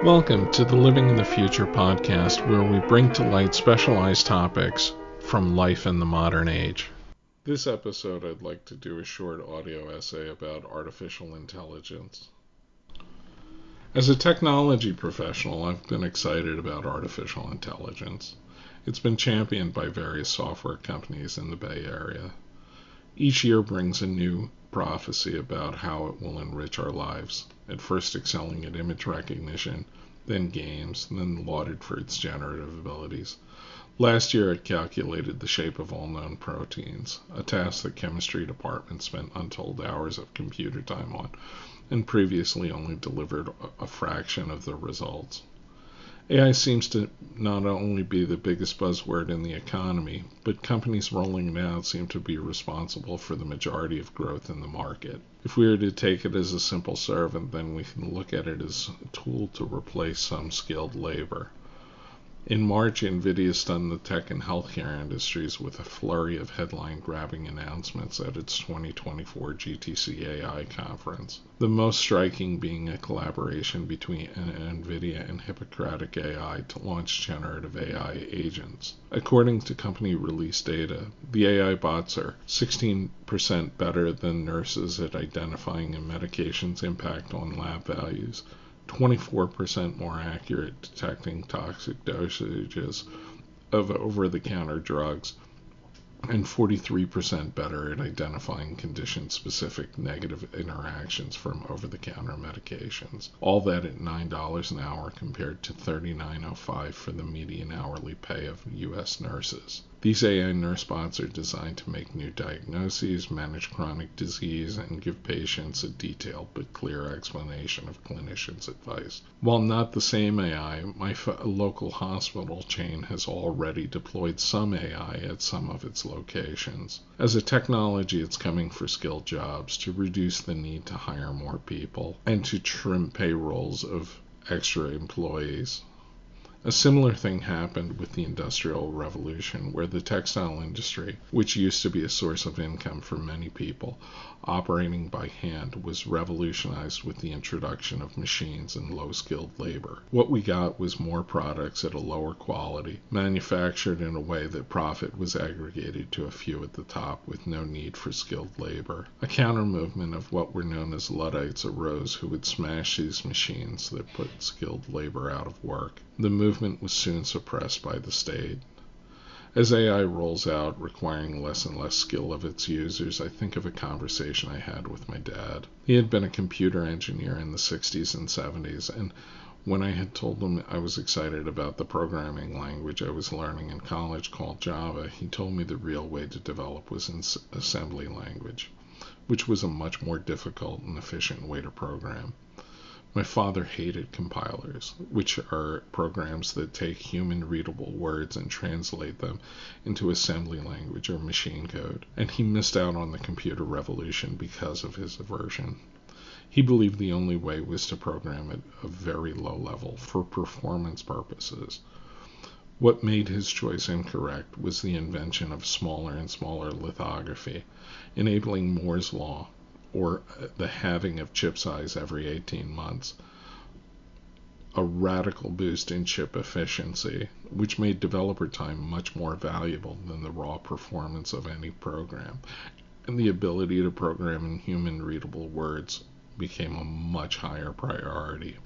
Welcome to the Living in the Future podcast, where we bring to light specialized topics from life in the modern age. This episode, I'd like to do a short audio essay about artificial intelligence. As a technology professional, I've been excited about artificial intelligence. It's been championed by various software companies in the Bay Area. Each year brings a new prophecy about how it will enrich our lives, at first excelling at image recognition, then games, and then lauded for its generative abilities. Last year it calculated the shape of all known proteins, a task the chemistry department spent untold hours of computer time on, and previously only delivered a fraction of the results. AI seems to not only be the biggest buzzword in the economy, but companies rolling it out seem to be responsible for the majority of growth in the market. If we were to take it as a simple servant, then we can look at it as a tool to replace some skilled labor. In March, NVIDIA stunned the tech and healthcare industries with a flurry of headline-grabbing announcements at its 2024 GTC AI conference, the most striking being a collaboration between NVIDIA and Hippocratic AI to launch generative AI agents. According to company release data, the AI bots are 16% better than nurses at identifying a medication's impact on lab values, 24% more accurate detecting toxic dosages of over-the-counter drugs, and 43% better at identifying condition-specific negative interactions from over-the-counter medications. All that at $9 an hour compared to $39.05 for the median hourly pay of U.S. nurses. These AI nurse bots are designed to make new diagnoses, manage chronic disease, and give patients a detailed but clear explanation of clinicians' advice. While not the same AI, my local hospital chain has already deployed some AI at some of its locations. As a technology, it's coming for skilled jobs to reduce the need to hire more people and to trim payrolls of extra employees. A similar thing happened with the Industrial Revolution, where the textile industry, which used to be a source of income for many people operating by hand, was revolutionized with the introduction of machines and low-skilled labor. What we got was more products at a lower quality, manufactured in a way that profit was aggregated to a few at the top with no need for skilled labor. A counter-movement of what were known as Luddites arose who would smash these machines that put skilled labor out of work. The movement was soon suppressed by the state. As AI rolls out, requiring less and less skill of its users, I think of a conversation I had with my dad. He had been a computer engineer in the 60s and 70s, and when I had told him I was excited about the programming language I was learning in college called Java, he told me the real way to develop was in assembly language, which was a much more difficult and efficient way to program. My father hated compilers, which are programs that take human-readable words and translate them into assembly language or machine code, and he missed out on the computer revolution because of his aversion. He believed the only way was to program at a very low level for performance purposes. What made his choice incorrect was the invention of smaller and smaller lithography, enabling Moore's law, or the halving of chip size every 18 months, a radical boost in chip efficiency, which made developer time much more valuable than the raw performance of any program, and the ability to program in human-readable words became a much higher priority.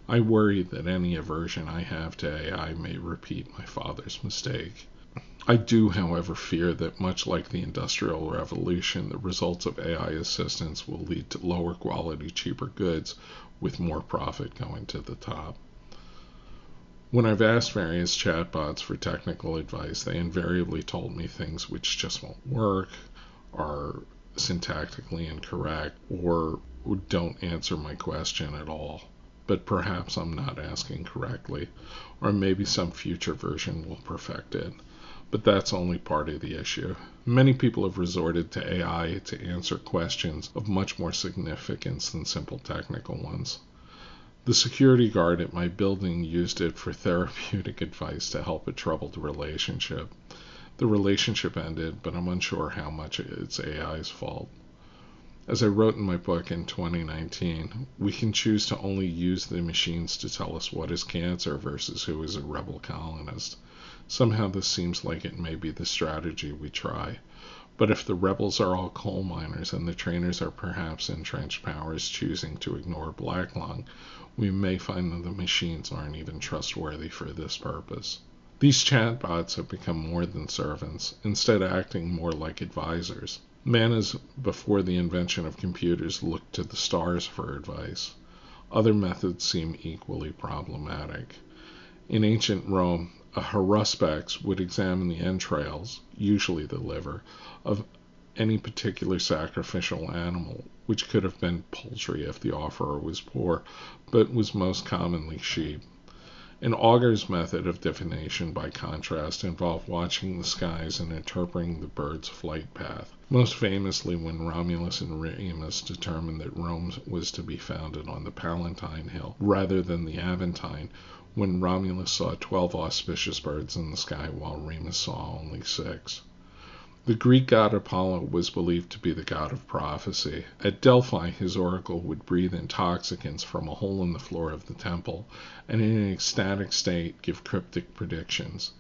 I worry that any aversion I have to AI may repeat my father's mistake. I do, however, fear that much like the Industrial Revolution, the results of AI assistance will lead to lower quality, cheaper goods with more profit going to the top. When I've asked various chatbots for technical advice, they invariably told me things which just won't work, are syntactically incorrect, or don't answer my question at all. But perhaps I'm not asking correctly, or maybe some future version will perfect it. But that's only part of the issue. Many people have resorted to AI to answer questions of much more significance than simple technical ones. The security guard at my building used it for therapeutic advice to help a troubled relationship. The relationship ended, but I'm unsure how much it's AI's fault. As I wrote in my book in 2019, we can choose to only use the machines to tell us what is cancer versus who is a rebel colonist. Somehow this seems like it may be the strategy we try. But if the rebels are all coal miners and the trainers are perhaps entrenched powers choosing to ignore black lung, we may find that the machines aren't even trustworthy for this purpose. These chatbots have become more than servants, instead acting more like advisors. Man has, before the invention of computers, looked to the stars for advice. Other methods seem equally problematic. In ancient Rome, a haruspex would examine the entrails, usually the liver, of any particular sacrificial animal, which could have been poultry if the offerer was poor, but was most commonly sheep. An augur's method of divination, by contrast, involved watching the skies and interpreting the bird's flight path, most famously when Romulus and Remus determined that Rome was to be founded on the Palatine Hill rather than the Aventine, when Romulus saw 12 auspicious birds in the sky while Remus saw only 6. The Greek god Apollo was believed to be the god of prophecy. At Delphi, his oracle would breathe intoxicants from a hole in the floor of the temple, and in an ecstatic state give cryptic predictions.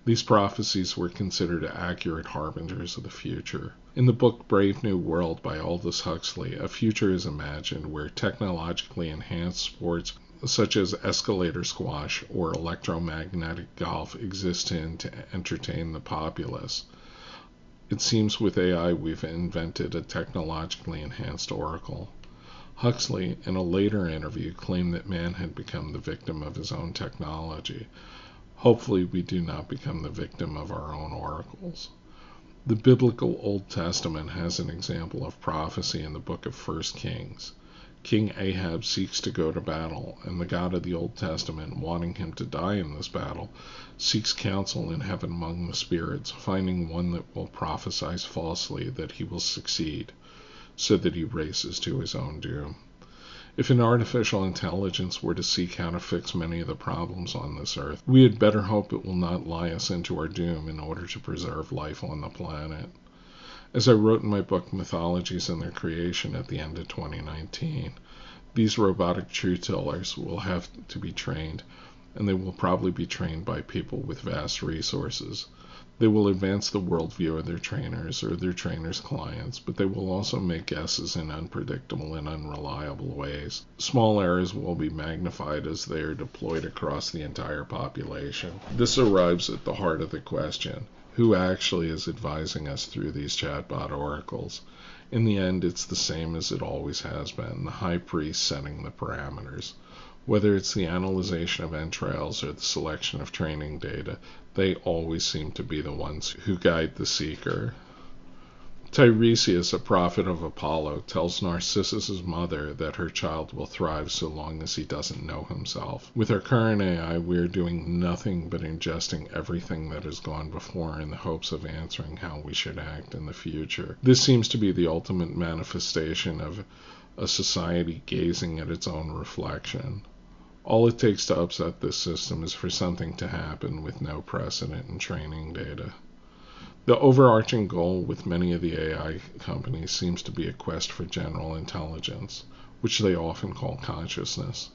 These prophecies were considered accurate harbingers of the future. In the book Brave New World by Aldous Huxley, a future is imagined where technologically enhanced sports such as escalator squash or electromagnetic golf exist to entertain the populace. It seems with AI we've invented a technologically enhanced oracle. Huxley, in a later interview, claimed that man had become the victim of his own technology. Hopefully we do not become the victim of our own oracles. The biblical Old Testament has an example of prophecy in the book of 1 Kings. King Ahab seeks to go to battle, and the God of the Old Testament, wanting him to die in this battle, seeks counsel in heaven among the spirits, finding one that will prophesy falsely that he will succeed, so that he races to his own doom. If an artificial intelligence were to seek how to fix many of the problems on this earth, we had better hope it will not lie us into our doom in order to preserve life on the planet. As I wrote in my book Mythologies and Their Creation at the end of 2019, these robotic truth tellers will have to be trained, and they will probably be trained by people with vast resources. They will advance the worldview of their trainers or their trainers' clients, but they will also make guesses in unpredictable and unreliable ways. Small errors will be magnified as they are deployed across the entire population. This arrives at the heart of the question. Who actually is advising us through these chatbot oracles? In the end, it's the same as it always has been, the high priest setting the parameters. Whether it's the analyzation of entrails or the selection of training data, they always seem to be the ones who guide the seeker. Tiresias, a prophet of Apollo, tells Narcissus' mother that her child will thrive so long as he doesn't know himself. With our current AI, we are doing nothing but ingesting everything that has gone before in the hopes of answering how we should act in the future. This seems to be the ultimate manifestation of a society gazing at its own reflection. All it takes to upset this system is for something to happen with no precedent in training data. The overarching goal with many of the AI companies seems to be a quest for general intelligence, which they often call consciousness.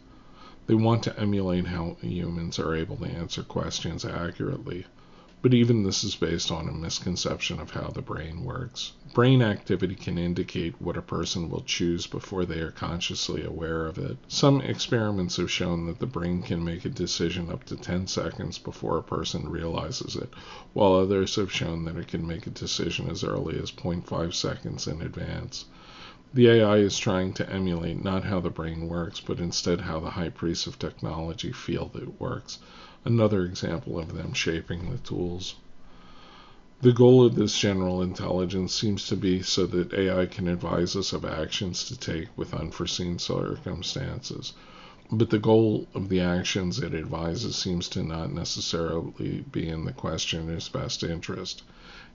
They want to emulate how humans are able to answer questions accurately, but even this is based on a misconception of how the brain works. Brain activity can indicate what a person will choose before they are consciously aware of it. Some experiments have shown that the brain can make a decision up to 10 seconds before a person realizes it, while others have shown that it can make a decision as early as 0.5 seconds in advance. The AI is trying to emulate not how the brain works, but instead how the high priests of technology feel that it works. Another example of them shaping the tools. The goal of this general intelligence seems to be so that AI can advise us of actions to take with unforeseen circumstances. But the goal of the actions it advises seems to not necessarily be in the questioner's best interest.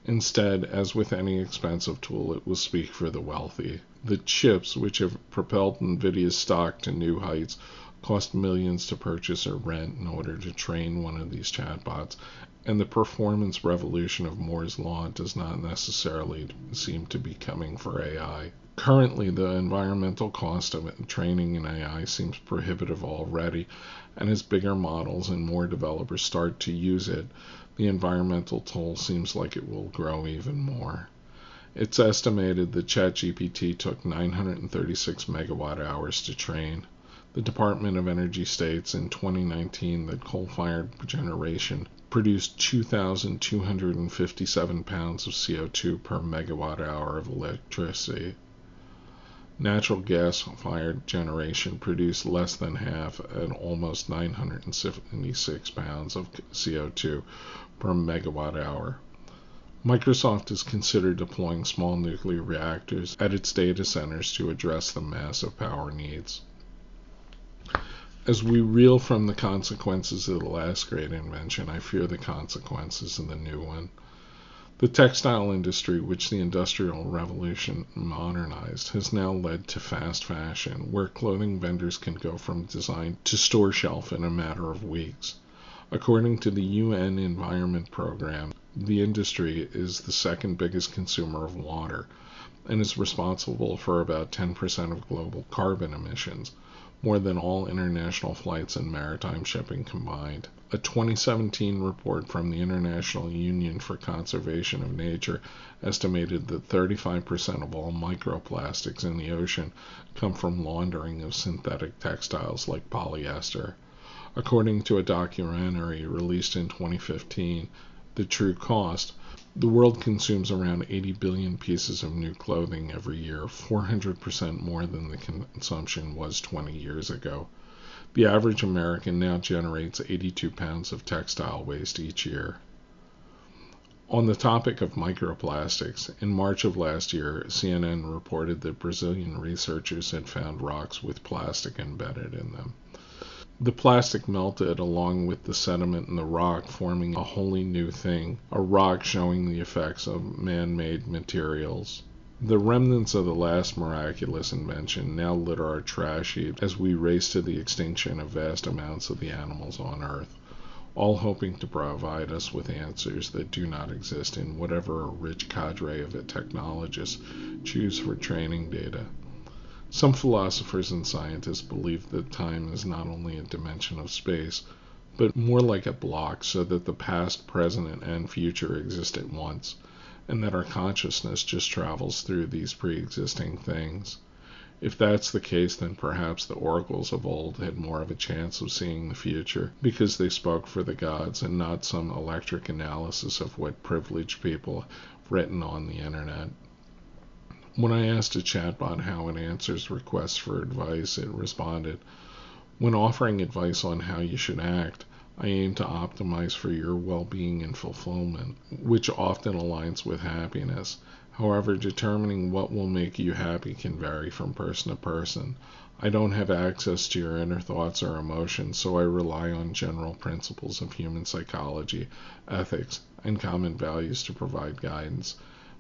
Instead, as with any expensive tool, it will speak for the wealthy. The chips, which have propelled NVIDIA's stock to new heights, cost millions to purchase or rent in order to train one of these chatbots, and the performance revolution of Moore's Law does not necessarily seem to be coming for AI. Currently, the environmental cost of training in AI seems prohibitive already, and as bigger models and more developers start to use it, the environmental toll seems like it will grow even more. It's estimated that ChatGPT took 936 megawatt hours to train. The Department of Energy states in 2019 that coal-fired generation produced 2,257 pounds of CO2 per megawatt hour of electricity. Natural gas-fired generation produced less than half at almost 976 pounds of CO2 per megawatt hour. Microsoft is considered deploying small nuclear reactors at its data centers to address the massive power needs. As we reel from the consequences of the last great invention, I fear the consequences of the new one. The textile industry, which the Industrial Revolution modernized, has now led to fast fashion, where clothing vendors can go from design to store shelf in a matter of weeks. According to the UN Environment Program, the industry is the second biggest consumer of water and is responsible for about 10% of global carbon emissions, more than all international flights and maritime shipping combined. A 2017 report from the International Union for Conservation of Nature estimated that 35% of all microplastics in the ocean come from laundering of synthetic textiles like polyester. According to a documentary released in 2015, The True Cost, the world consumes around 80 billion pieces of new clothing every year, 400% more than the consumption was 20 years ago. The average American now generates 82 pounds of textile waste each year. On the topic of microplastics, in March of last year, CNN reported that Brazilian researchers had found rocks with plastic embedded in them. The plastic melted along with the sediment in the rock, forming a wholly new thing, a rock showing the effects of man-made materials. The remnants of the last miraculous invention now litter our trash heap as we race to the extinction of vast amounts of the animals on Earth, all hoping to provide us with answers that do not exist in whatever a rich cadre of technologists choose for training data. Some philosophers and scientists believe that time is not only a dimension of space, but more like a block, so that the past, present, and future exist at once, and that our consciousness just travels through these pre-existing things. If that's the case, then perhaps the oracles of old had more of a chance of seeing the future, because they spoke for the gods and not some electric analysis of what privileged people have written on the internet. When I asked a chatbot how it answers requests for advice, it responded, "When offering advice on how you should act, I aim to optimize for your well-being and fulfillment, which often aligns with happiness. However, determining what will make you happy can vary from person to person. I don't have access to your inner thoughts or emotions, so I rely on general principles of human psychology, ethics, and common values to provide guidance.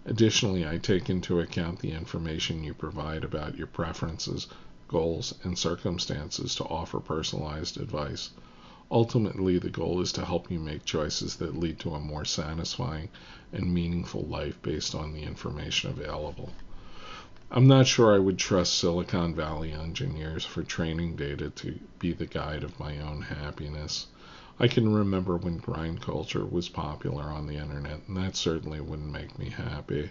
Additionally, I take into account the information you provide about your preferences, goals, and circumstances to offer personalized advice. Ultimately, the goal is to help you make choices that lead to a more satisfying and meaningful life based on the information available." I'm not sure I would trust Silicon Valley engineers for training data to be the guide of my own happiness. I can remember when grind culture was popular on the internet, and that certainly wouldn't make me happy,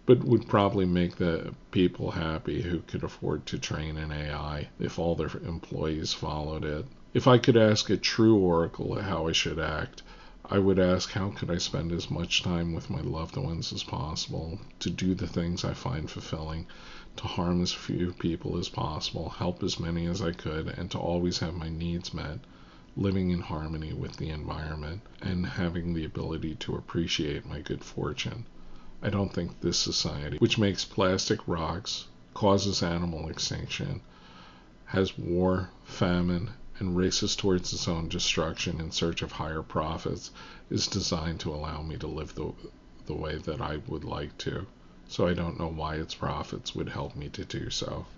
but would probably make the people happy who could afford to train an AI if all their employees followed it. If I could ask a true oracle how I should act, I would ask how could I spend as much time with my loved ones as possible, to do the things I find fulfilling, to harm as few people as possible, help as many as I could, and to always have my needs met, living in harmony with the environment, and having the ability to appreciate my good fortune. I don't think this society, which makes plastic rocks, causes animal extinction, has war, famine, and races towards its own destruction in search of higher profits, is designed to allow me to live the way that I would like to. So I don't know why its profits would help me to do so.